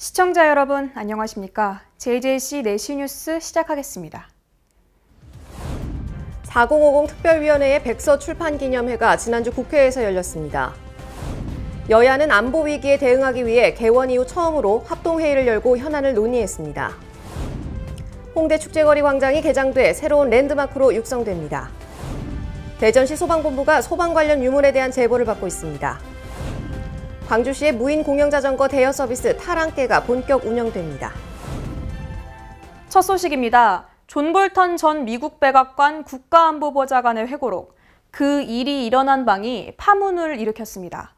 시청자 여러분, 안녕하십니까? JJC 내시 뉴스 시작하겠습니다. 4050 특별위원회의 백서 출판 기념회가 지난주 국회에서 열렸습니다. 여야는 안보 위기에 대응하기 위해 개원 이후 처음으로 합동회의를 열고 현안을 논의했습니다. 홍대 축제거리 광장이 개장돼 새로운 랜드마크로 육성됩니다. 대전시 소방본부가 소방 관련 유물에 대한 제보를 받고 있습니다. 광주시의 무인 공영자전거 대여 서비스 타랑깨가 본격 운영됩니다. 첫 소식입니다. 존 볼턴 전 미국 백악관 국가안보보좌관의 회고록, 그 일이 일어난 방이 파문을 일으켰습니다.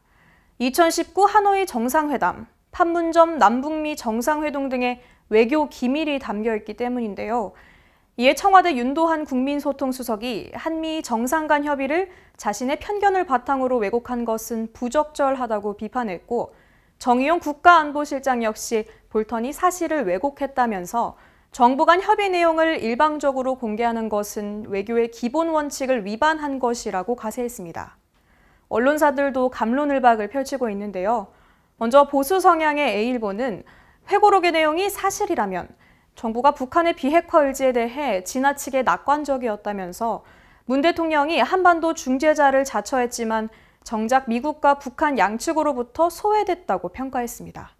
2019 하노이 정상회담, 판문점 남북미 정상회동 등의 외교 기밀이 담겨있기 때문인데요. 이에 청와대 윤도한 국민소통수석이 한미 정상 간 협의를 자신의 편견을 바탕으로 왜곡한 것은 부적절하다고 비판했고, 정의용 국가안보실장 역시 볼턴이 사실을 왜곡했다면서 정부 간 협의 내용을 일방적으로 공개하는 것은 외교의 기본 원칙을 위반한 것이라고 가세했습니다. 언론사들도 갑론을박을 펼치고 있는데요. 먼저 보수 성향의 A일보는 회고록의 내용이 사실이라면 정부가 북한의 비핵화 의지에 대해 지나치게 낙관적이었다면서 문 대통령이 한반도 중재자를 자처했지만 정작 미국과 북한 양측으로부터 소외됐다고 평가했습니다.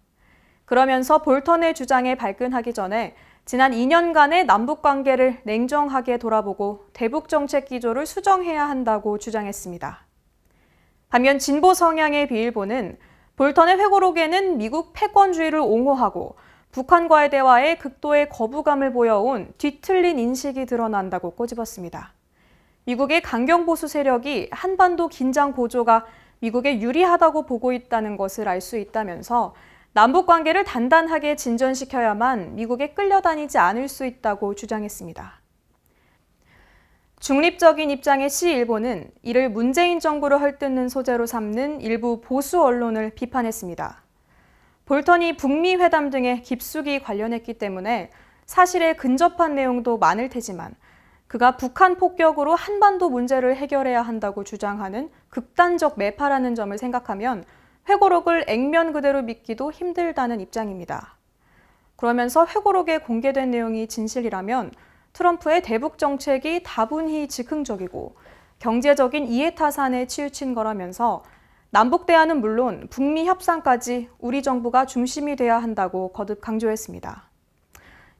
그러면서 볼턴의 주장에 발끈하기 전에 지난 2년간의 남북관계를 냉정하게 돌아보고 대북 정책 기조를 수정해야 한다고 주장했습니다. 반면 진보 성향의 비일보는 볼턴의 회고록에는 미국 패권주의를 옹호하고 북한과의 대화에 극도의 거부감을 보여온 뒤틀린 인식이 드러난다고 꼬집었습니다. 미국의 강경보수 세력이 한반도 긴장 고조가 미국에 유리하다고 보고 있다는 것을 알 수 있다면서 남북관계를 단단하게 진전시켜야만 미국에 끌려다니지 않을 수 있다고 주장했습니다. 중립적인 입장의 C일보는 이를 문재인 정부를 헐뜯는 소재로 삼는 일부 보수 언론을 비판했습니다. 볼턴이 북미 회담 등에 깊숙이 관련했기 때문에 사실에 근접한 내용도 많을 테지만 그가 북한 폭격으로 한반도 문제를 해결해야 한다고 주장하는 극단적 매파라는 점을 생각하면 회고록을 액면 그대로 믿기도 힘들다는 입장입니다. 그러면서 회고록에 공개된 내용이 진실이라면 트럼프의 대북 정책이 다분히 즉흥적이고 경제적인 이해타산에 치우친 거라면서 남북 대화는 물론 북미 협상까지 우리 정부가 중심이 돼야 한다고 거듭 강조했습니다.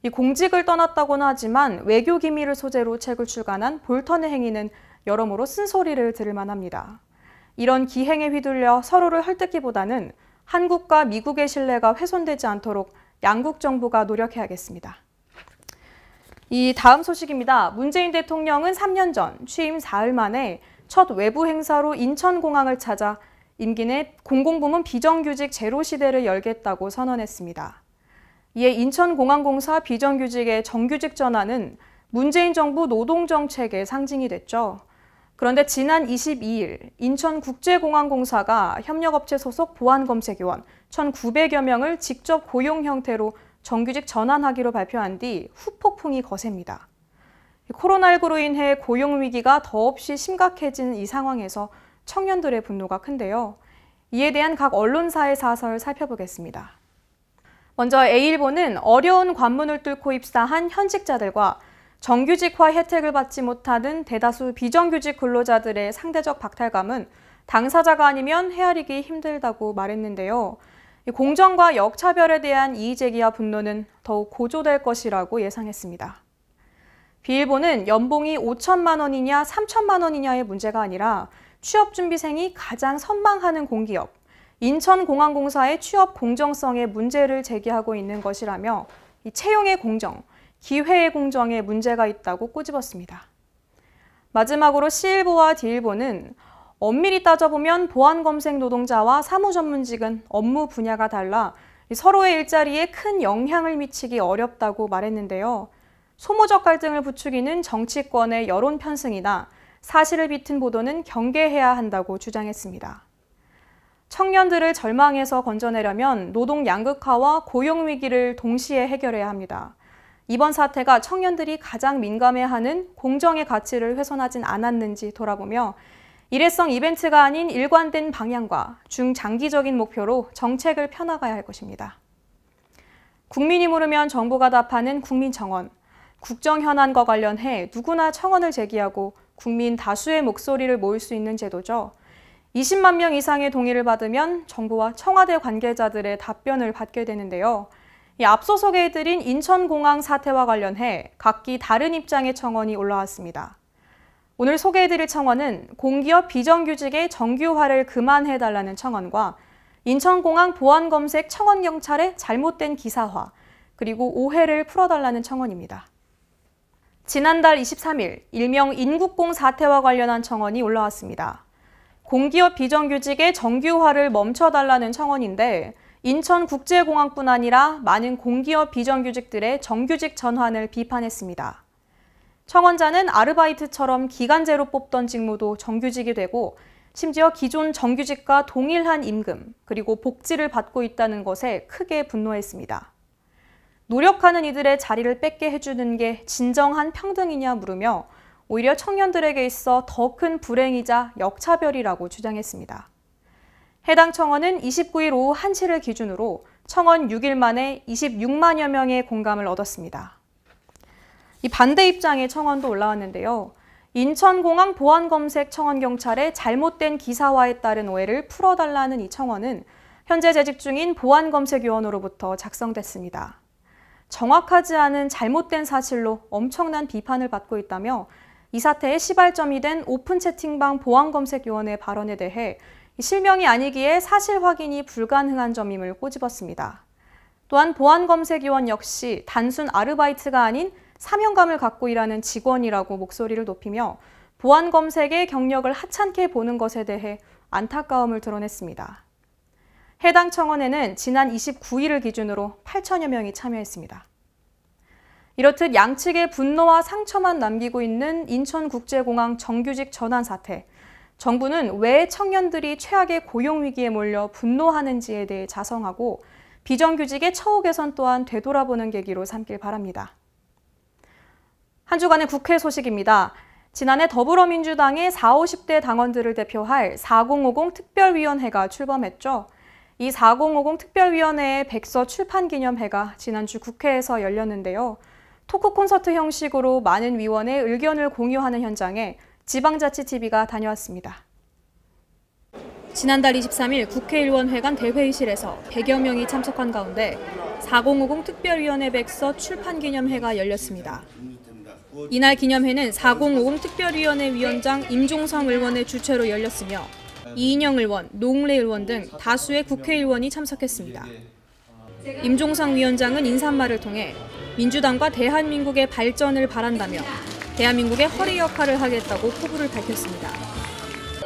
이 공직을 떠났다고는 하지만 외교 기밀을 소재로 책을 출간한 볼턴의 행위는 여러모로 쓴소리를 들을 만합니다. 이런 기행에 휘둘려 서로를 헐뜯기보다는 한국과 미국의 신뢰가 훼손되지 않도록 양국 정부가 노력해야겠습니다. 이 다음 소식입니다. 문재인 대통령은 3년 전 취임 4일 만에 첫 외부 행사로 인천공항을 찾아 임기 내 공공부문 비정규직 제로 시대를 열겠다고 선언했습니다. 이에 인천공항공사 비정규직의 정규직 전환은 문재인 정부 노동정책의 상징이 됐죠. 그런데 지난 22일 인천국제공항공사가 협력업체 소속 보안검색요원 1,900여 명을 직접 고용 형태로 정규직 전환하기로 발표한 뒤 후폭풍이 거셉니다. 코로나19로 인해 고용 위기가 더없이 심각해진 이 상황에서 청년들의 분노가 큰데요. 이에 대한 각 언론사의 사설 살펴보겠습니다. 먼저 A일보는 어려운 관문을 뚫고 입사한 현직자들과 정규직화 혜택을 받지 못하는 대다수 비정규직 근로자들의 상대적 박탈감은 당사자가 아니면 헤아리기 힘들다고 말했는데요. 공정과 역차별에 대한 이의제기와 분노는 더욱 고조될 것이라고 예상했습니다. B일보는 연봉이 5천만 원이냐 3천만 원이냐의 문제가 아니라 취업준비생이 가장 선망하는 공기업, 인천공항공사의 취업 공정성에 문제를 제기하고 있는 것이라며 이 채용의 공정, 기회의 공정에 문제가 있다고 꼬집었습니다. 마지막으로 C일보와 D일보는 엄밀히 따져보면 보안검색 노동자와 사무전문직은 업무 분야가 달라 서로의 일자리에 큰 영향을 미치기 어렵다고 말했는데요. 소모적 갈등을 부추기는 정치권의 여론 편승이나 사실을 비튼 보도는 경계해야 한다고 주장했습니다. 청년들을 절망에서 건져내려면 노동 양극화와 고용 위기를 동시에 해결해야 합니다. 이번 사태가 청년들이 가장 민감해하는 공정의 가치를 훼손하진 않았는지 돌아보며 일회성 이벤트가 아닌 일관된 방향과 중장기적인 목표로 정책을 펴나가야 할 것입니다. 국민이 물으면 정부가 답하는 국민청원. 국정 현안과 관련해 누구나 청원을 제기하고 국민 다수의 목소리를 모을 수 있는 제도죠. 20만 명 이상의 동의를 받으면 정부와 청와대 관계자들의 답변을 받게 되는데요. 앞서 소개해드린 인천공항 사태와 관련해 각기 다른 입장의 청원이 올라왔습니다. 오늘 소개해드릴 청원은 공기업 비정규직의 정규화를 그만해달라는 청원과 인천공항 보안검색 청원경찰의 잘못된 기사화, 그리고 오해를 풀어달라는 청원입니다. 지난달 23일 일명 인국공 사태와 관련한 청원이 올라왔습니다. 공기업 비정규직의 정규화를 멈춰달라는 청원인데 인천국제공항뿐 아니라 많은 공기업 비정규직들의 정규직 전환을 비판했습니다. 청원자는 아르바이트처럼 기간제로 뽑던 직무도 정규직이 되고 심지어 기존 정규직과 동일한 임금 그리고 복지를 받고 있다는 것에 크게 분노했습니다. 노력하는 이들의 자리를 뺏게 해주는 게 진정한 평등이냐 물으며 오히려 청년들에게 있어 더 큰 불행이자 역차별이라고 주장했습니다. 해당 청원은 29일 오후 1시를 기준으로 청원 6일 만에 26만여 명의 공감을 얻었습니다. 이 반대 입장의 청원도 올라왔는데요. 인천공항 보안검색 청원경찰의 잘못된 기사화에 따른 오해를 풀어달라는 이 청원은 현재 재직 중인 보안검색위원으로부터 작성됐습니다. 정확하지 않은 잘못된 사실로 엄청난 비판을 받고 있다며 이 사태의 시발점이 된 오픈 채팅방 보안검색위원의 발언에 대해 실명이 아니기에 사실 확인이 불가능한 점임을 꼬집었습니다. 또한 보안검색위원 역시 단순 아르바이트가 아닌 사명감을 갖고 일하는 직원이라고 목소리를 높이며 보안검색의 경력을 하찮게 보는 것에 대해 안타까움을 드러냈습니다. 해당 청원에는 지난 29일을 기준으로 8천여 명이 참여했습니다. 이렇듯 양측의 분노와 상처만 남기고 있는 인천국제공항 정규직 전환 사태. 정부는 왜 청년들이 최악의 고용위기에 몰려 분노하는지에 대해 자성하고 비정규직의 처우 개선 또한 되돌아보는 계기로 삼길 바랍니다. 한 주간의 국회 소식입니다. 지난해 더불어민주당의 40, 50대 당원들을 대표할 4050 특별위원회가 출범했죠. 이 4050 특별위원회의 백서 출판 기념회가 지난주 국회에서 열렸는데요. 토크 콘서트 형식으로 많은 위원의 의견을 공유하는 현장에 지방자치TV가 다녀왔습니다. 지난달 23일 국회의원회관 대회의실에서 100여 명이 참석한 가운데 4050 특별위원회 백서 출판 기념회가 열렸습니다. 이날 기념회는 4050 특별위원회 위원장 임종성 의원의 주최로 열렸으며 이인영 의원, 노웅래 의원 등 다수의 국회의원이 참석했습니다. 임종성 위원장은 인사말을 통해 민주당과 대한민국의 발전을 바란다며 대한민국의 허리 역할을 하겠다고 포부를 밝혔습니다.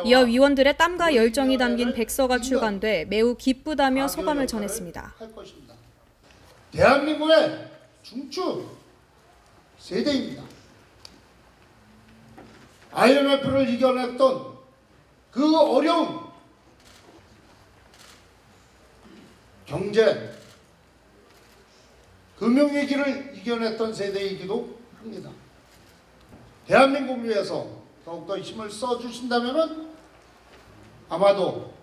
이어 위원들의 땀과 열정이 담긴 백서가 출간돼 매우 기쁘다며 소감을 전했습니다. 대한민국의 중추 세대입니다. IMF를 이겨냈던 그 어려운 경제, 금융위기를 이겨냈던 세대이기도 합니다. 대한민국 위해서 더욱더 힘을 써주신다면 아마도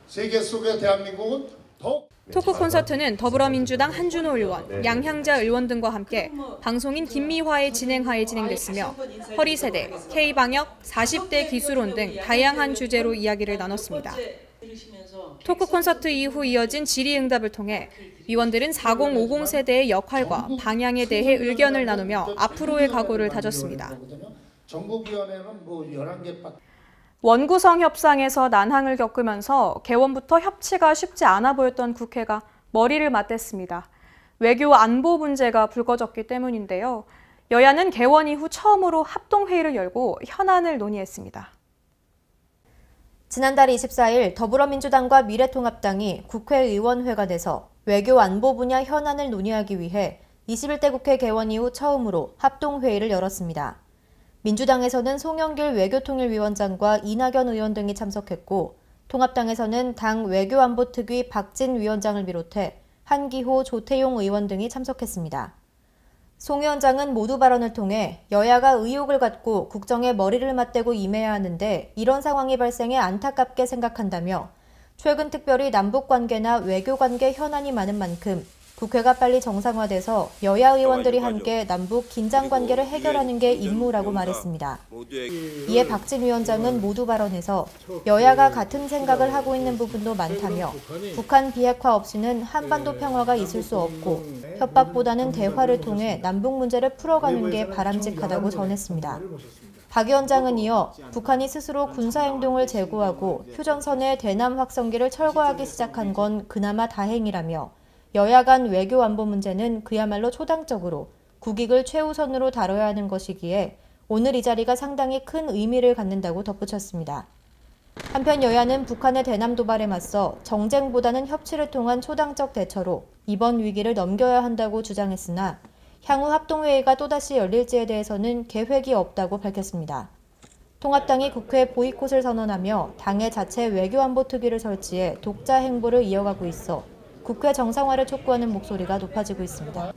세계 속의 대한민국은 더욱 토크 콘서트는 더불어민주당 한준호 의원, 양향자 의원 등과 함께 방송인 김미화의 진행하에 진행됐으며 허리세대, K방역, 40대 기술론 등 다양한 주제로 이야기를 나눴습니다. 토크 콘서트 이후 이어진 질의응답을 통해 위원들은 4050 세대의 역할과 방향에 대해 의견을 나누며 앞으로의 각오를 다졌습니다. 전국위원회는 11개 원구성 협상에서 난항을 겪으면서 개원부터 협치가 쉽지 않아 보였던 국회가 머리를 맞댔습니다. 외교 안보 문제가 불거졌기 때문인데요. 여야는 개원 이후 처음으로 합동회의를 열고 현안을 논의했습니다. 지난달 24일 더불어민주당과 미래통합당이 국회의원회관에서 외교 안보 분야 현안을 논의하기 위해 21대 국회 개원 이후 처음으로 합동회의를 열었습니다. 민주당에서는 송영길 외교통일위원장과 이낙연 의원 등이 참석했고 통합당에서는 당 외교안보특위 박진 위원장을 비롯해 한기호, 조태용 의원 등이 참석했습니다. 송 위원장은 모두 발언을 통해 여야가 의욕을 갖고 국정에 머리를 맞대고 임해야 하는데 이런 상황이 발생해 안타깝게 생각한다며 최근 특별히 남북관계나 외교관계 현안이 많은 만큼 국회가 빨리 정상화돼서 여야 의원들이 함께 남북 긴장 관계를 해결하는 게 임무라고 말했습니다. 이에 박진 위원장은 모두 발언에서 여야가 같은 생각을 하고 있는 부분도 많다며 북한 비핵화 없이는 한반도 평화가 있을 수 없고 협박보다는 대화를 통해 남북 문제를 풀어가는 게 바람직하다고 전했습니다. 박 위원장은 이어 북한이 스스로 군사행동을 제고하고 휴전선의 대남 확성기를 철거하기 시작한 건 그나마 다행이라며 여야 간 외교 안보 문제는 그야말로 초당적으로 국익을 최우선으로 다뤄야 하는 것이기에 오늘 이 자리가 상당히 큰 의미를 갖는다고 덧붙였습니다. 한편 여야는 북한의 대남 도발에 맞서 정쟁보다는 협치를 통한 초당적 대처로 이번 위기를 넘겨야 한다고 주장했으나 향후 합동회의가 또다시 열릴지에 대해서는 계획이 없다고 밝혔습니다. 통합당이 국회 보이콧을 선언하며 당의 자체 외교안보특위를 설치해 독자 행보를 이어가고 있어 국회 정상화를 촉구하는 목소리가 높아지고 있습니다.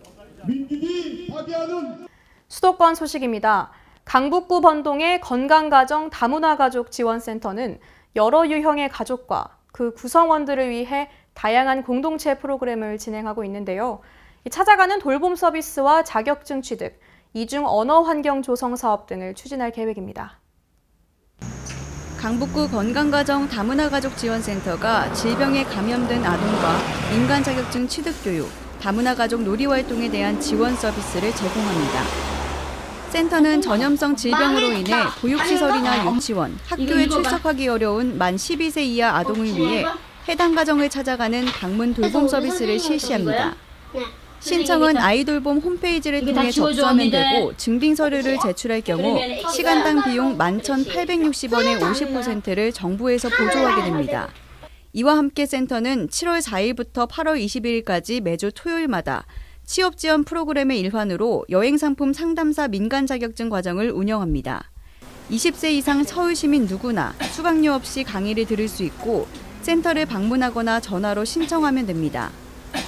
수도권 소식입니다. 강북구 번동의 건강가정 다문화가족 지원센터는 여러 유형의 가족과 그 구성원들을 위해 다양한 공동체 프로그램을 진행하고 있는데요. 찾아가는 돌봄 서비스와 자격증 취득, 이중 언어 환경 조성 사업 등을 추진할 계획입니다. 강북구 건강가정 다문화가족 지원센터가 질병에 감염된 아동과 인간 자격증 취득 교육, 다문화가족 놀이활동에 대한 지원 서비스를 제공합니다. 센터는 전염성 질병으로 인해 보육시설이나 유치원, 학교에 출석하기 어려운 만 12세 이하 아동을 위해 해당 가정을 찾아가는 방문 돌봄 서비스를 실시합니다. 신청은 아이돌봄 홈페이지를 통해 접수하면 되고 증빙 서류를 제출할 경우 시간당 비용 11,860원의 50%를 정부에서 보조하게 됩니다. 이와 함께 센터는 7월 4일부터 8월 22일까지 매주 토요일마다 취업 지원 프로그램의 일환으로 여행 상품 상담사 민간 자격증 과정을 운영합니다. 20세 이상 서울 시민 누구나 수강료 없이 강의를 들을 수 있고 센터를 방문하거나 전화로 신청하면 됩니다.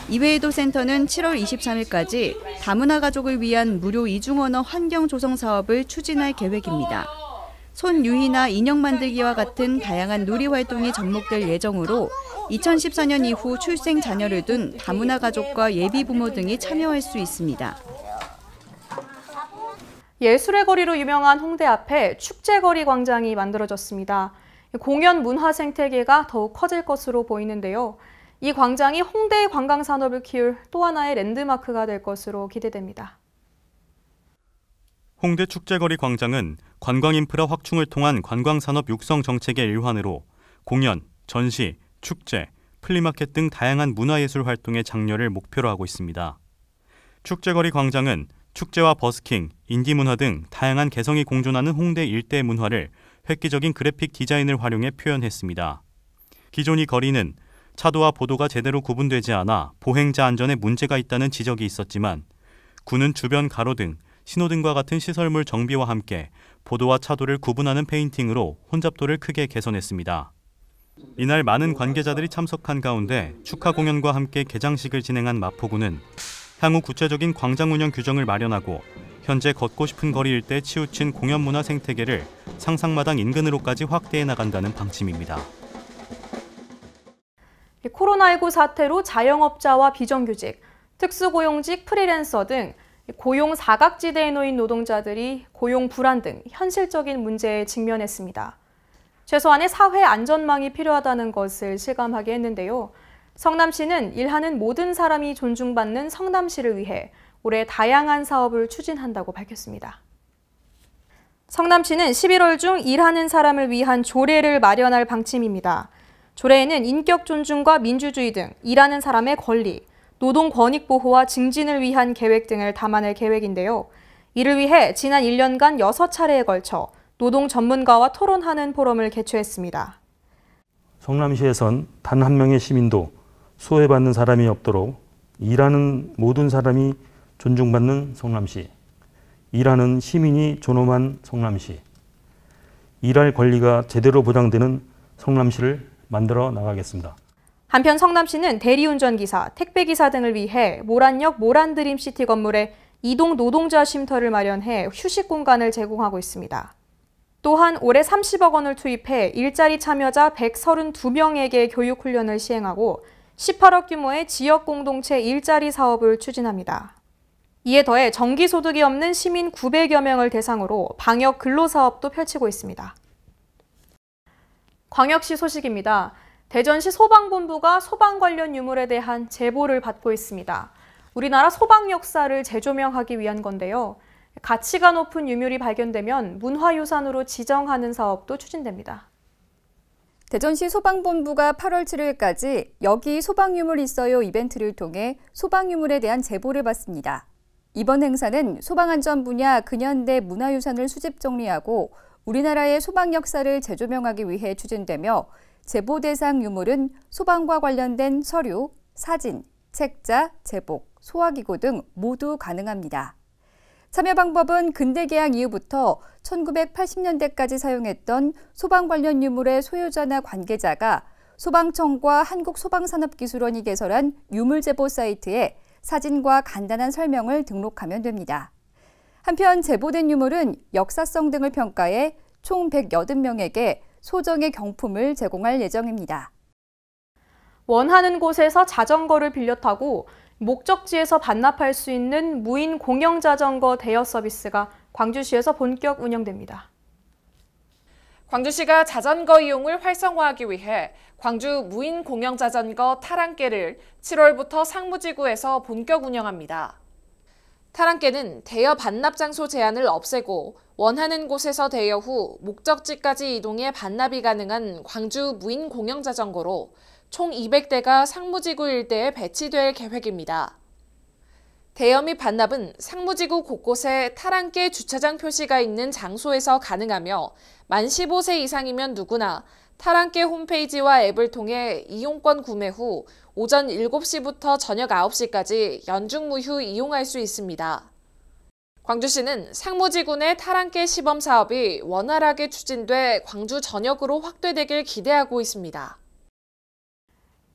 이외에도 센터는 7월 23일까지 다문화 가족을 위한 무료 이중언어 환경 조성 사업을 추진할 계획입니다. 손유희나 인형 만들기와 같은 다양한 놀이 활동이 접목될 예정으로 2014년 이후 출생 자녀를 둔 다문화 가족과 예비 부모 등이 참여할 수 있습니다. 예술의 거리로 유명한 홍대 앞에 축제거리 광장이 만들어졌습니다. 공연 문화 생태계가 더욱 커질 것으로 보이는데요. 이 광장이 홍대의 관광 산업을 키울 또 하나의 랜드마크가 될 것으로 기대됩니다. 홍대 축제거리 광장은 관광 인프라 확충을 통한 관광 산업 육성 정책의 일환으로 공연, 전시, 축제, 플리마켓 등 다양한 문화예술 활동의 장려를 목표로 하고 있습니다. 축제거리 광장은 축제와 버스킹, 인디문화 등 다양한 개성이 공존하는 홍대 일대 문화를 획기적인 그래픽 디자인을 활용해 표현했습니다. 기존 이 거리는 차도와 보도가 제대로 구분되지 않아 보행자 안전에 문제가 있다는 지적이 있었지만 구는 주변 가로등, 신호등과 같은 시설물 정비와 함께 보도와 차도를 구분하는 페인팅으로 혼잡도를 크게 개선했습니다. 이날 많은 관계자들이 참석한 가운데 축하 공연과 함께 개장식을 진행한 마포구는 향후 구체적인 광장 운영 규정을 마련하고 현재 걷고 싶은 거리 일대 치우친 공연 문화 생태계를 상상마당 인근으로까지 확대해 나간다는 방침입니다. 코로나19 사태로 자영업자와 비정규직, 특수고용직, 프리랜서 등 고용 사각지대에 놓인 노동자들이 고용 불안 등 현실적인 문제에 직면했습니다. 최소한의 사회 안전망이 필요하다는 것을 실감하게 했는데요. 성남시는 일하는 모든 사람이 존중받는 성남시를 위해 올해 다양한 사업을 추진한다고 밝혔습니다. 성남시는 11월 중 일하는 사람을 위한 조례를 마련할 방침입니다. 조례에는 인격 존중과 민주주의 등 일하는 사람의 권리, 노동 권익 보호와 증진을 위한 계획 등을 담아낼 계획인데요. 이를 위해 지난 1년간 6차례에 걸쳐 노동 전문가와 토론하는 포럼을 개최했습니다. 성남시에선 단 한 명의 시민도 소외받는 사람이 없도록 일하는 모든 사람이 존중받는 성남시, 일하는 시민이 존엄한 성남시, 일할 권리가 제대로 보장되는 성남시를 만들어 나가겠습니다. 한편 성남시는 대리운전기사, 택배기사 등을 위해 모란역 모란드림시티 건물에 이동 노동자 쉼터를 마련해 휴식 공간을 제공하고 있습니다. 또한 올해 30억 원을 투입해 일자리 참여자 132명에게 교육훈련을 시행하고 18억 규모의 지역 공동체 일자리 사업을 추진합니다. 이에 더해 정기소득이 없는 시민 900여 명을 대상으로 방역 근로사업도 펼치고 있습니다. 광역시 소식입니다. 대전시 소방본부가 소방 관련 유물에 대한 제보를 받고 있습니다. 우리나라 소방 역사를 재조명하기 위한 건데요. 가치가 높은 유물이 발견되면 문화유산으로 지정하는 사업도 추진됩니다. 대전시 소방본부가 8월 7일까지 여기 소방유물 있어요 이벤트를 통해 소방유물에 대한 제보를 받습니다. 이번 행사는 소방안전 분야 근현대 문화유산을 수집 정리하고 우리나라의 소방 역사를 재조명하기 위해 추진되며 제보 대상 유물은 소방과 관련된 서류, 사진, 책자, 제복, 소화기구 등 모두 가능합니다. 참여 방법은 근대개항 이후부터 1980년대까지 사용했던 소방 관련 유물의 소유자나 관계자가 소방청과 한국소방산업기술원이 개설한 유물제보 사이트에 사진과 간단한 설명을 등록하면 됩니다. 한편 제보된 유물은 역사성 등을 평가해 총 180명에게 소정의 경품을 제공할 예정입니다. 원하는 곳에서 자전거를 빌려 타고 목적지에서 반납할 수 있는 무인 공영자전거 대여 서비스가 광주시에서 본격 운영됩니다. 광주시가 자전거 이용을 활성화하기 위해 광주 무인 공영자전거 타랑깨를 7월부터 상무지구에서 본격 운영합니다. 타랑깨는 대여 반납 장소 제한을 없애고 원하는 곳에서 대여 후 목적지까지 이동해 반납이 가능한 광주 무인 공영자전거로 총 200대가 상무지구 일대에 배치될 계획입니다. 대여 및 반납은 상무지구 곳곳에 타랑깨 주차장 표시가 있는 장소에서 가능하며 만 15세 이상이면 누구나 타랑깨 홈페이지와 앱을 통해 이용권 구매 후 오전 7시부터 저녁 9시까지 연중무휴 이용할 수 있습니다. 광주시는 상무지구 내 타랑깨 시범 사업이 원활하게 추진돼 광주 전역으로 확대되길 기대하고 있습니다.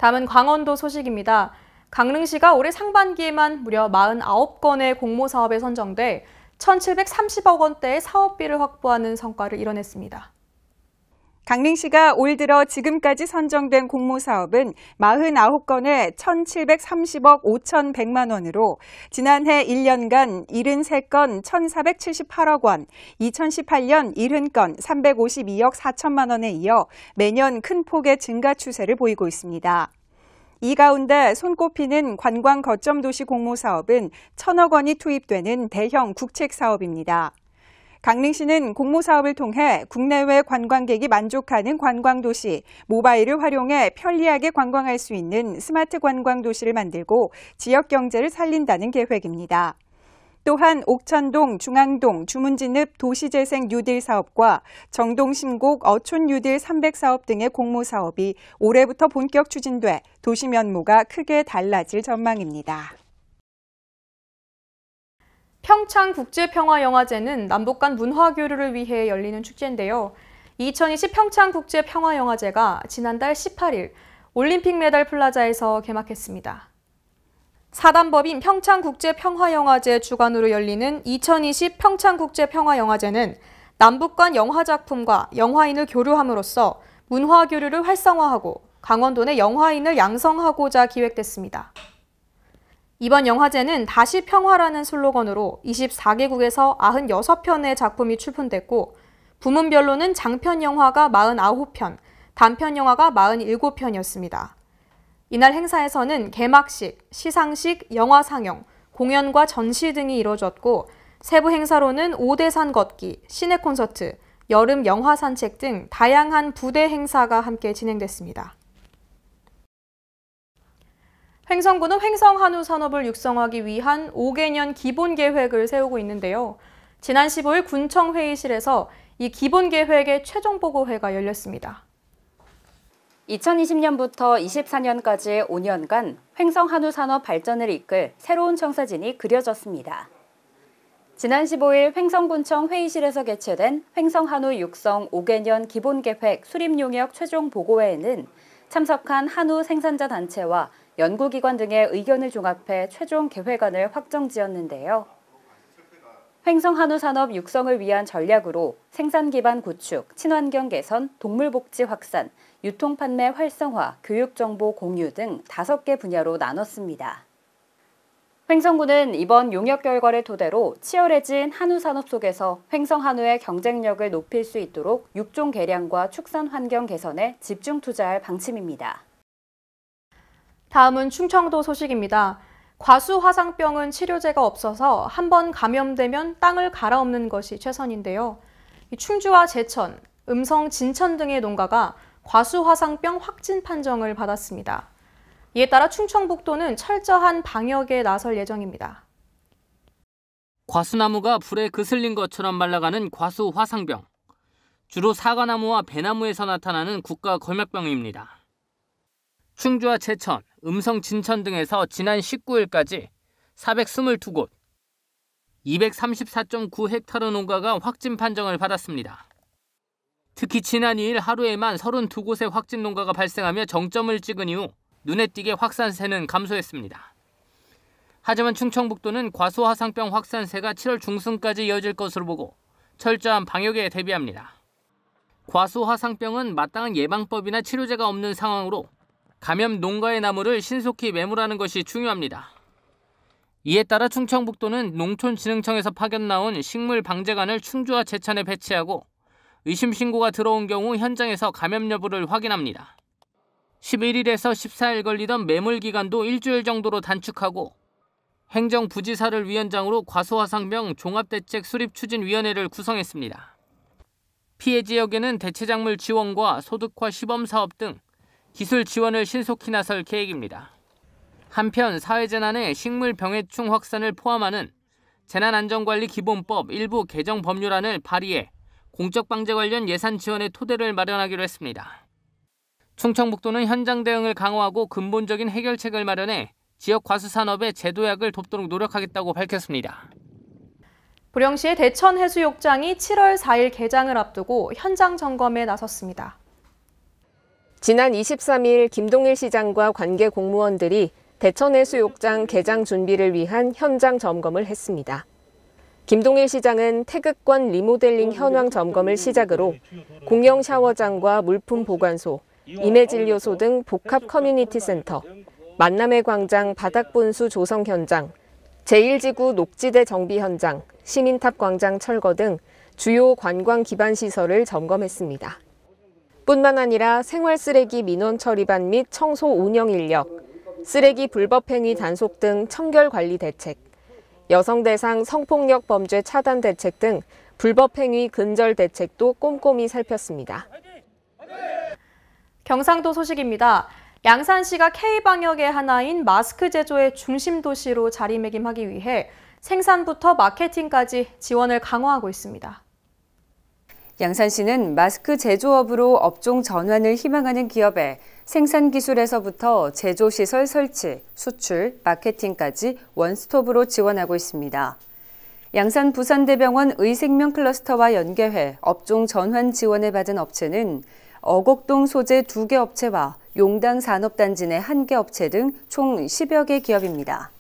다음은 강원도 소식입니다. 강릉시가 올해 상반기에만 무려 49건의 공모사업에 선정돼 1,730억 원대의 사업비를 확보하는 성과를 이뤄냈습니다. 강릉시가 올 들어 지금까지 선정된 공모사업은 49건에 1,730억 5,100만 원으로 지난해 1년간 73건 1,478억 원, 2018년 70건 352억 4천만 원에 이어 매년 큰 폭의 증가 추세를 보이고 있습니다. 이 가운데 손꼽히는 관광 거점 도시 공모사업은 1,000억 원이 투입되는 대형 국책 사업입니다. 강릉시는 공모사업을 통해 국내외 관광객이 만족하는 관광도시, 모바일을 활용해 편리하게 관광할 수 있는 스마트 관광도시를 만들고 지역 경제를 살린다는 계획입니다. 또한 옥천동, 중앙동, 주문진읍 도시재생 뉴딜 사업과 정동 신곡 어촌 뉴딜 300 사업 등의 공모사업이 올해부터 본격 추진돼 도시 면모가 크게 달라질 전망입니다. 평창국제평화영화제는 남북 간 문화교류를 위해 열리는 축제인데요. 2020 평창국제평화영화제가 지난달 18일 올림픽 메달 플라자에서 개막했습니다. 사단법인 평창국제평화영화제 주관으로 열리는 2020 평창국제평화영화제는 남북 간 영화작품과 영화인을 교류함으로써 문화교류를 활성화하고 강원도 내 영화인을 양성하고자 기획됐습니다. 이번 영화제는 다시 평화라는 슬로건으로 24개국에서 96편의 작품이 출품됐고 부문별로는 장편 영화가 49편, 단편 영화가 47편이었습니다. 이날 행사에서는 개막식, 시상식, 영화 상영, 공연과 전시 등이 이뤄졌고 세부 행사로는 오대산 걷기, 시내 콘서트, 여름 영화 산책 등 다양한 부대 행사가 함께 진행됐습니다. 횡성군은 횡성 한우 산업을 육성하기 위한 5개년 기본 계획을 세우고 있는데요. 지난 15일 군청 회의실에서 이 기본 계획의 최종 보고회가 열렸습니다. 2020년부터 24년까지의 5년간 횡성 한우 산업 발전을 이끌 새로운 청사진이 그려졌습니다. 지난 15일 횡성군청 회의실에서 개최된 횡성 한우 육성 5개년 기본 계획 수립 용역 최종 보고회에는 참석한 한우 생산자 단체와 연구기관 등의 의견을 종합해 최종 계획안을 확정지었는데요. 횡성한우산업 육성을 위한 전략으로 생산 기반 구축, 친환경 개선, 동물 복지 확산, 유통 판매 활성화, 교육 정보 공유 등 5개 분야로 나눴습니다. 횡성군은 이번 용역 결과를 토대로 치열해진 한우 산업 속에서 횡성한우의 경쟁력을 높일 수 있도록 육종 개량과 축산 환경 개선에 집중 투자할 방침입니다. 다음은 충청도 소식입니다. 과수화상병은 치료제가 없어서 한번 감염되면 땅을 갈아엎는 것이 최선인데요. 충주와 제천, 음성, 진천 등의 농가가 과수화상병 확진 판정을 받았습니다. 이에 따라 충청북도는 철저한 방역에 나설 예정입니다. 과수나무가 불에 그슬린 것처럼 말라가는 과수화상병. 주로 사과나무와 배나무에서 나타나는 국가 걸맥병입니다. 충주와 제천, 음성, 진천 등에서 지난 19일까지 422곳, 234.9헥타르 농가가 확진 판정을 받았습니다. 특히 지난 2일 하루에만 32곳의 확진 농가가 발생하며 정점을 찍은 이후 눈에 띄게 확산세는 감소했습니다. 하지만 충청북도는 과수화상병 확산세가 7월 중순까지 이어질 것으로 보고 철저한 방역에 대비합니다. 과수화상병은 마땅한 예방법이나 치료제가 없는 상황으로 감염 농가의 나무를 신속히 매몰하는 것이 중요합니다. 이에 따라 충청북도는 농촌진흥청에서 파견 나온 식물방재관을 충주와 제천에 배치하고 의심 신고가 들어온 경우 현장에서 감염 여부를 확인합니다. 11일에서 14일 걸리던 매몰 기간도 일주일 정도로 단축하고 행정부지사를 위원장으로 과수화상병 종합대책 수립추진위원회를 구성했습니다. 피해 지역에는 대체작물 지원과 소득화 시범사업 등 기술 지원을 신속히 나설 계획입니다. 한편 사회재난의 식물병해충 확산을 포함하는 재난안전관리기본법 일부 개정 법률안을 발의해 공적방제 관련 예산 지원의 토대를 마련하기로 했습니다. 충청북도는 현장 대응을 강화하고 근본적인 해결책을 마련해 지역 과수산업의 재도약을 돕도록 노력하겠다고 밝혔습니다. 불영시의 대천해수욕장이 7월 4일 개장을 앞두고 현장 점검에 나섰습니다. 지난 23일 김동일 시장과 관계 공무원들이 대천해수욕장 개장 준비를 위한 현장 점검을 했습니다. 김동일 시장은 태극권 리모델링 현황 점검을 시작으로 공영 샤워장과 물품 보관소, 임해진료소 등 복합 커뮤니티 센터, 만남의 광장 바닥분수 조성 현장, 제1지구 녹지대 정비 현장, 시민탑 광장 철거 등 주요 관광 기반 시설을 점검했습니다. 뿐만 아니라 생활쓰레기 민원 처리반 및 청소 운영 인력, 쓰레기 불법 행위 단속 등 청결 관리 대책, 여성 대상 성폭력 범죄 차단 대책 등 불법 행위 근절 대책도 꼼꼼히 살폈습니다. 경상도 소식입니다. 양산시가 K방역의 하나인 마스크 제조의 중심 도시로 자리매김하기 위해 생산부터 마케팅까지 지원을 강화하고 있습니다. 양산시는 마스크 제조업으로 업종 전환을 희망하는 기업에 생산기술에서부터 제조시설 설치, 수출, 마케팅까지 원스톱으로 지원하고 있습니다. 양산 부산대병원 의생명 클러스터와 연계해 업종 전환 지원을 받은 업체는 어곡동 소재 2개 업체와 용당 산업단지 내 1개 업체 등 총 10여 개 기업입니다.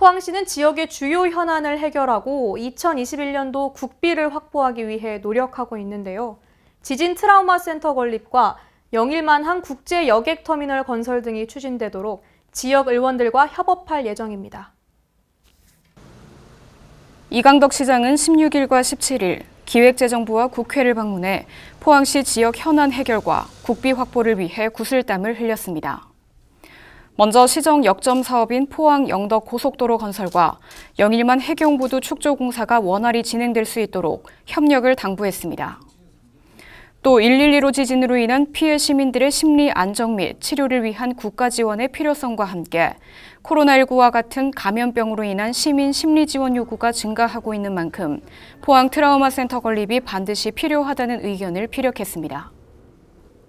포항시는 지역의 주요 현안을 해결하고 2021년도 국비를 확보하기 위해 노력하고 있는데요. 지진 트라우마 센터 건립과 영일만항 국제 여객터미널 건설 등이 추진되도록 지역 의원들과 협업할 예정입니다. 이강덕 시장은 16일과 17일 기획재정부와 국회를 방문해 포항시 지역 현안 해결과 국비 확보를 위해 구슬땀을 흘렸습니다. 먼저 시정 역점 사업인 포항 영덕 고속도로 건설과 영일만 해경부두 축조 공사가 원활히 진행될 수 있도록 협력을 당부했습니다. 또 112로 지진으로 인한 피해 시민들의 심리 안정 및 치료를 위한 국가 지원의 필요성과 함께 코로나19와 같은 감염병으로 인한 시민 심리 지원 요구가 증가하고 있는 만큼 포항 트라우마 센터 건립이 반드시 필요하다는 의견을 피력했습니다.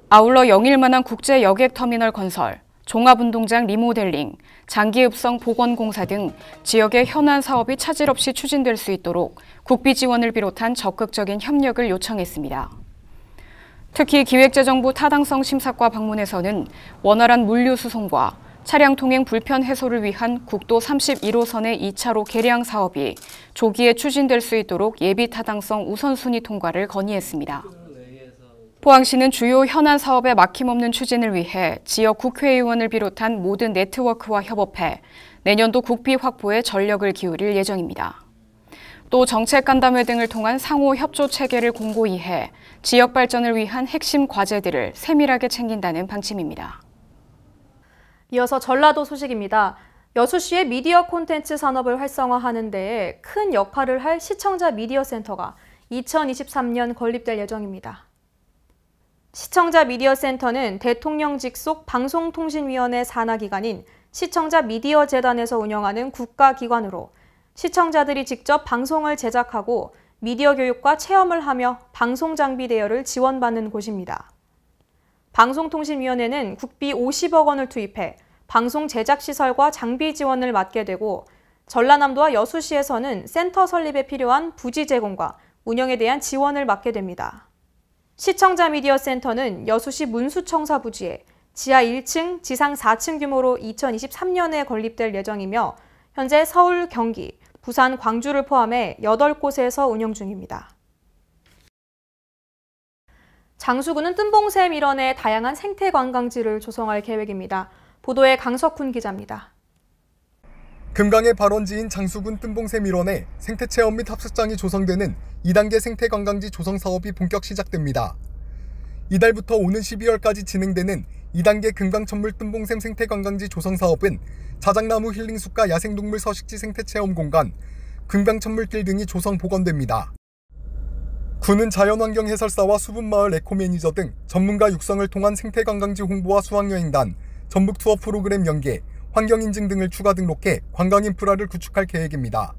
아울러 영일만한 국제 여객 터미널 건설, 종합운동장 리모델링, 장기읍성 복원공사 등 지역의 현안 사업이 차질 없이 추진될 수 있도록 국비 지원을 비롯한 적극적인 협력을 요청했습니다. 특히 기획재정부 타당성 심사과 방문에서는 원활한 물류 수송과 차량 통행 불편 해소를 위한 국도 31호선의 2차로 개량 사업이 조기에 추진될 수 있도록 예비 타당성 우선순위 통과를 건의했습니다. 포항시는 주요 현안 사업의 막힘없는 추진을 위해 지역 국회의원을 비롯한 모든 네트워크와 협업해 내년도 국비 확보에 전력을 기울일 예정입니다. 또 정책 간담회 등을 통한 상호 협조 체계를 공고히 해 지역 발전을 위한 핵심 과제들을 세밀하게 챙긴다는 방침입니다. 이어서 전라도 소식입니다. 여수시의 미디어 콘텐츠 산업을 활성화하는 데에 큰 역할을 할 시청자 미디어 센터가 2023년 건립될 예정입니다. 시청자 미디어 센터는 대통령 직속 방송통신위원회 산하기관인 시청자 미디어 재단에서 운영하는 국가기관으로 시청자들이 직접 방송을 제작하고 미디어 교육과 체험을 하며 방송 장비 대여를 지원받는 곳입니다. 방송통신위원회는 국비 50억 원을 투입해 방송 제작 시설과 장비 지원을 맡게 되고 전라남도와 여수시에서는 센터 설립에 필요한 부지 제공과 운영에 대한 지원을 맡게 됩니다. 시청자 미디어 센터는 여수시 문수청사 부지에 지하 1층, 지상 4층 규모로 2023년에 건립될 예정이며 현재 서울, 경기, 부산, 광주를 포함해 8곳에서 운영 중입니다. 장수군은 뜬봉샘 일원의 다양한 생태 관광지를 조성할 계획입니다. 보도에 강석훈 기자입니다. 금강의 발원지인 장수군 뜬봉샘 일원에 생태체험 및 합숙장이 조성되는 2단계 생태관광지 조성 사업이 본격 시작됩니다. 이달부터 오는 12월까지 진행되는 2단계 금강천물 뜬봉샘 생태관광지 조성 사업은 자작나무 힐링숲과 야생동물 서식지 생태체험 공간, 금강천물길 등이 조성 복원됩니다. 군은 자연환경 해설사와 수분마을 에코매니저 등 전문가 육성을 통한 생태관광지 홍보와 수학여행단, 전북투어 프로그램 연계, 환경인증 등을 추가 등록해 관광인프라를 구축할 계획입니다.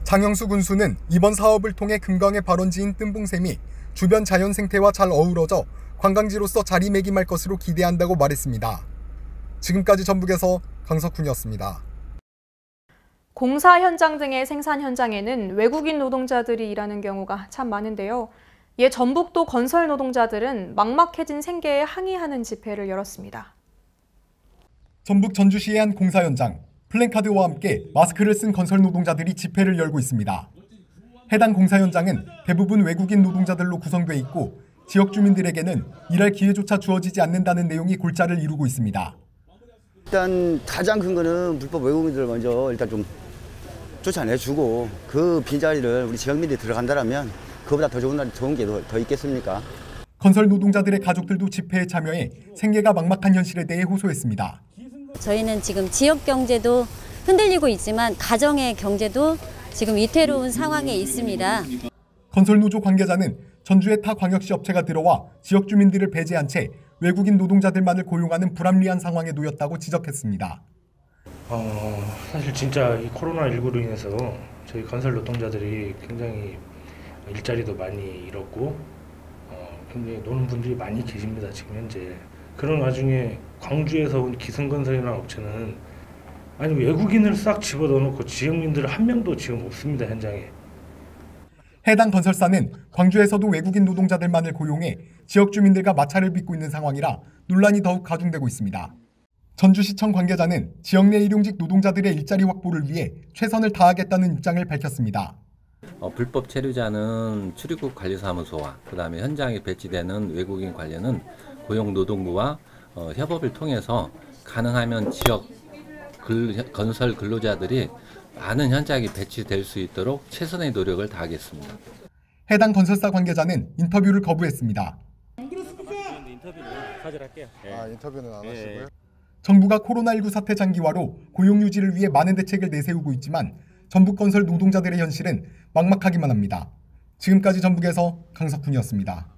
장영수 군수는 이번 사업을 통해 금강의 발원지인 뜬봉샘이 주변 자연생태와 잘 어우러져 관광지로서 자리매김할 것으로 기대한다고 말했습니다. 지금까지 전북에서 강석훈이었습니다. 공사 현장 등의 생산 현장에는 외국인 노동자들이 일하는 경우가 참 많은데요. 이에 전북도 건설 노동자들은 막막해진 생계에 항의하는 집회를 열었습니다. 전북 전주시의 한 공사 현장, 플랜카드와 함께 마스크를 쓴 건설 노동자들이 집회를 열고 있습니다. 해당 공사 현장은 대부분 외국인 노동자들로 구성돼 있고 지역 주민들에게는 일할 기회조차 주어지지 않는다는 내용이 골자를 이루고 있습니다. 일단 가장 큰 거는 불법 외국인들을 먼저 일단 좀 쫓아내주고 그 빈자리를 우리 지역민들이 들어간다면 그보다 더 좋은 게 더 있겠습니까? 건설 노동자들의 가족들도 집회에 참여해 생계가 막막한 현실에 대해 호소했습니다. 저희는 지금 지역 경제도 흔들리고 있지만 가정의 경제도 지금 위태로운 상황에 있습니다. 건설노조 관계자는 전주의 타 광역시 업체가 들어와 지역 주민들을 배제한 채 외국인 노동자들만을 고용하는 불합리한 상황에 놓였다고 지적했습니다. 사실 진짜 이 코로나19로 인해서 저희 건설 노동자들이 굉장히 일자리도 많이 잃었고 굉장히 노는 분들이 많이 계십니다. 지금 현재. 그런 와중에 광주에서 온 기승건설이라는 업체는 아니 외국인을 싹 집어넣어놓고 지역민들 한 명도 지금 없습니다. 현장에. 해당 건설사는 광주에서도 외국인 노동자들만을 고용해 지역 주민들과 마찰을 빚고 있는 상황이라 논란이 더욱 가중되고 있습니다. 전주시청 관계자는 지역 내 일용직 노동자들의 일자리 확보를 위해 최선을 다하겠다는 입장을 밝혔습니다. 불법 체류자는 출입국 관리사무소와 그다음에 현장에 배치되는 외국인 관련은 고용노동부와 협업을 통해서 가능하면 지역 건설 근로자들이 많은 현장에 배치될 수 있도록 최선의 노력을 다하겠습니다. 해당 건설사 관계자는 인터뷰를 거부했습니다. 인터뷰는 안 하시고요? 정부가 코로나19 사태 장기화로 고용 유지를 위해 많은 대책을 내세우고 있지만 전북건설 노동자들의 현실은 막막하기만 합니다. 지금까지 전북에서 강석훈이었습니다.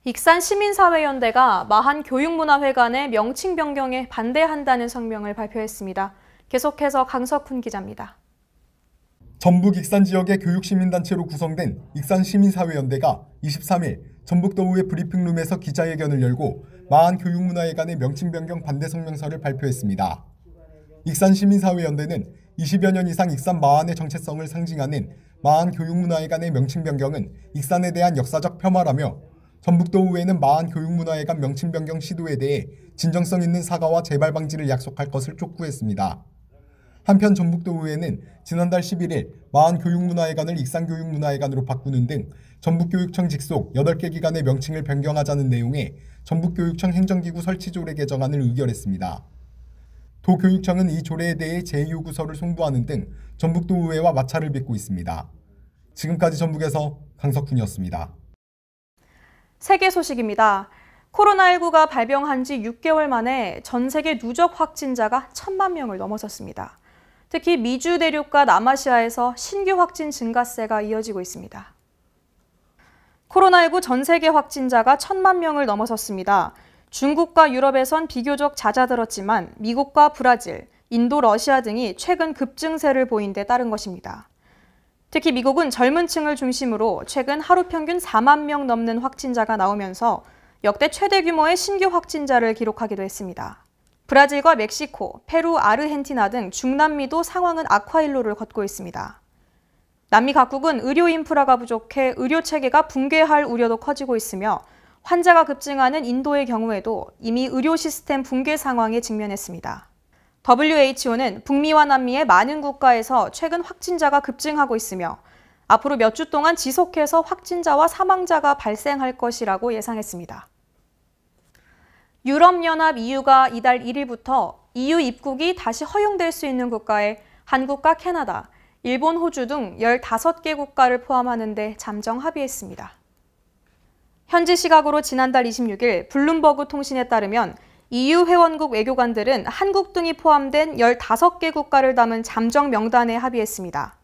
익산시민사회연대가 마한교육문화회관의 명칭 변경에 반대한다는 성명을 발표했습니다. 계속해서 강석훈 기자입니다. 전북 익산 지역의 교육시민단체로 구성된 익산시민사회연대가 23일 전북도의회 브리핑룸에서 기자회견을 열고 마한교육문화회관의 명칭 변경 반대 성명서를 발표했습니다. 익산시민사회연대는 20여 년 이상 익산 마한의 정체성을 상징하는 마한교육문화회관의 명칭 변경은 익산에 대한 역사적 폄하라며 전북도의회는 마한 교육문화회관 명칭 변경 시도에 대해 진정성 있는 사과와 재발 방지를 약속할 것을 촉구했습니다. 한편 전북도의회는 지난달 11일 마한 교육문화회관을 익산교육문화회관으로 바꾸는 등 전북교육청 직속 8개 기관의 명칭을 변경하자는 내용의 전북교육청 행정기구 설치조례 개정안을 의결했습니다. 도교육청은 이 조례에 대해 제2요구서를 송부하는 등 전북도의회와 마찰을 빚고 있습니다. 지금까지 전북에서 강석훈이었습니다. 세계 소식입니다. 코로나19가 발병한 지 6개월 만에 전 세계 누적 확진자가 1,000만 명을 넘어섰습니다. 특히 미주 대륙과 남아시아에서 신규 확진 증가세가 이어지고 있습니다. 코로나19 전 세계 확진자가 1,000만 명을 넘어섰습니다. 중국과 유럽에선 비교적 잦아들었지만 미국과 브라질, 인도, 러시아 등이 최근 급증세를 보인 데 따른 것입니다. 특히 미국은 젊은 층을 중심으로 최근 하루 평균 4만 명 넘는 확진자가 나오면서 역대 최대 규모의 신규 확진자를 기록하기도 했습니다. 브라질과 멕시코, 페루, 아르헨티나 등 중남미도 상황은 악화일로를 걷고 있습니다. 남미 각국은 의료 인프라가 부족해 의료 체계가 붕괴할 우려도 커지고 있으며 환자가 급증하는 인도의 경우에도 이미 의료 시스템 붕괴 상황에 직면했습니다. WHO는 북미와 남미의 많은 국가에서 최근 확진자가 급증하고 있으며 앞으로 몇 주 동안 지속해서 확진자와 사망자가 발생할 것이라고 예상했습니다. 유럽연합 EU가 이달 1일부터 EU 입국이 다시 허용될 수 있는 국가에 한국과 캐나다, 일본, 호주 등 15개 국가를 포함하는 데 잠정 합의했습니다. 현지 시각으로 지난달 26일 블룸버그 통신에 따르면 EU 회원국 외교관들은 한국 등이 포함된 15개 국가를 담은 잠정 명단에 합의했습니다.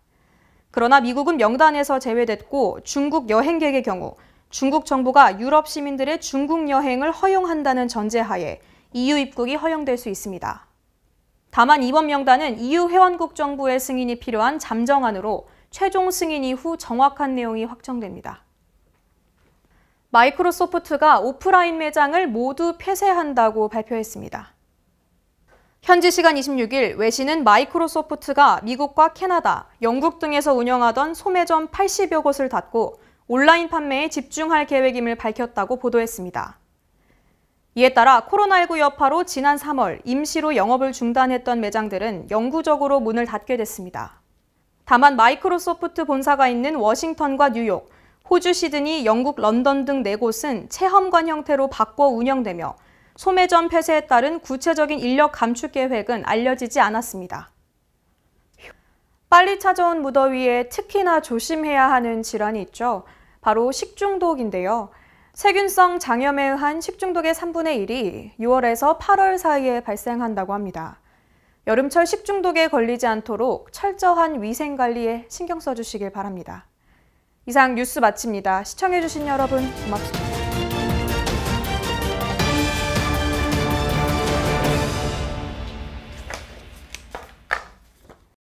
그러나 미국은 명단에서 제외됐고 중국 여행객의 경우 중국 정부가 유럽 시민들의 중국 여행을 허용한다는 전제하에 EU 입국이 허용될 수 있습니다. 다만 이번 명단은 EU 회원국 정부의 승인이 필요한 잠정안으로 최종 승인 이후 정확한 내용이 확정됩니다. 마이크로소프트가 오프라인 매장을 모두 폐쇄한다고 발표했습니다. 현지 시간 26일 외신은 마이크로소프트가 미국과 캐나다, 영국 등에서 운영하던 소매점 80여 곳을 닫고 온라인 판매에 집중할 계획임을 밝혔다고 보도했습니다. 이에 따라 코로나19 여파로 지난 3월 임시로 영업을 중단했던 매장들은 영구적으로 문을 닫게 됐습니다. 다만 마이크로소프트 본사가 있는 워싱턴과 뉴욕, 호주 시드니, 영국 런던 등 4곳은 체험관 형태로 바꿔 운영되며 소매점 폐쇄에 따른 구체적인 인력 감축 계획은 알려지지 않았습니다. 빨리 찾아온 무더위에 특히나 조심해야 하는 질환이 있죠. 바로 식중독인데요. 세균성 장염에 의한 식중독의 3분의 1이 6월에서 8월 사이에 발생한다고 합니다. 여름철 식중독에 걸리지 않도록 철저한 위생관리에 신경 써주시길 바랍니다. 이상 뉴스 마칩니다. 시청해주신 여러분 고맙습니다.